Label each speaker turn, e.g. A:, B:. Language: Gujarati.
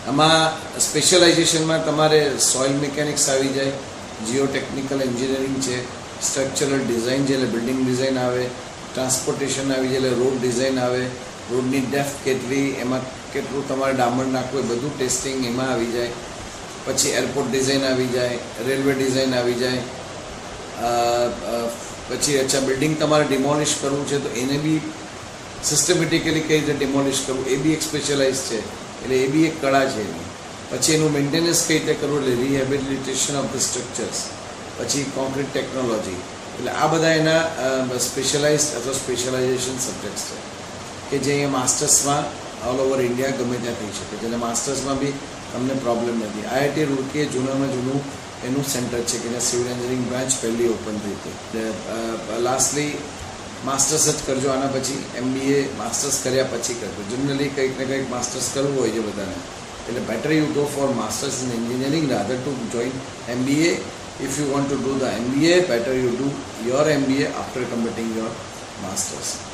A: આમાં સ્પેશિયલાઇઝેશનમાં તમારે સોઇલ મિકેનિક્સ આવી જાય, જીઓટેકનિકલ એન્જિનિયરિંગ છે, સ્ટ્રક્ચરલ ડિઝાઇન છે એટલે બિલ્ડિંગ ડિઝાઇન આવે, ટ્રાન્સપોર્ટેશન આવી જાય એટલે રોડ ડિઝાઇન આવે, રોડની ડેપ્થ કેટલી, એમાં કેટલું તમારે ડામર નાખવું એ બધું ટેસ્ટિંગ એમાં આવી જાય. પછી એરપોર્ટ ડિઝાઇન આવી જાય, રેલવે ડિઝાઇન આવી જાય. પછી અચ્છા બિલ્ડિંગ તમારે ડિમોલિશ કરવું છે તો એને બી સિસ્ટમેટિકલી કઈ રીતે ડિમોલિશ કરવું એ બી એક સ્પેશિયલાઇઝ છે, એટલે એ બી એક કળા છે એની. પછી એનું મેન્ટેનન્સ કઈ રીતે કરવું એટલે રિહેબિલિટેશન ઓફ ધ સ્ટ્રક્ચર્સ, પછી કોન્ક્રીટ ટેકનોલોજી, એટલે આ બધા એના સ્પેશિયલાઇઝડ અથવા સ્પેશિયલાઇઝેશન સબ્જેક્ટ્સ છે કે જે અહીંયા માસ્ટર્સમાં ઓલ ઓવર ઇન્ડિયા ગમે ત્યાં થઈ શકે, જેને માસ્ટર્સમાં બી તમને પ્રોબ્લેમ નથી. IIT રૂરકી એ જૂનામાં જૂનું એનું સેન્ટર છે કે જ્યાં સિવિલ એન્જિનિયરિંગ બ્રાન્ચ પહેલી ઓપન થઈ હતી. લાસ્ટલી માસ્ટર્સ જ કરજો, આના પછી MBA માસ્ટર્સ કર્યા પછી કરજો. જનરલી કંઈક ને કંઈક માસ્ટર્સ કરવું હોય છે બધાને, એટલે better you go for masters in engineering rather to join MBA. If you want to do the MBA, better you do your MBA after completing your masters.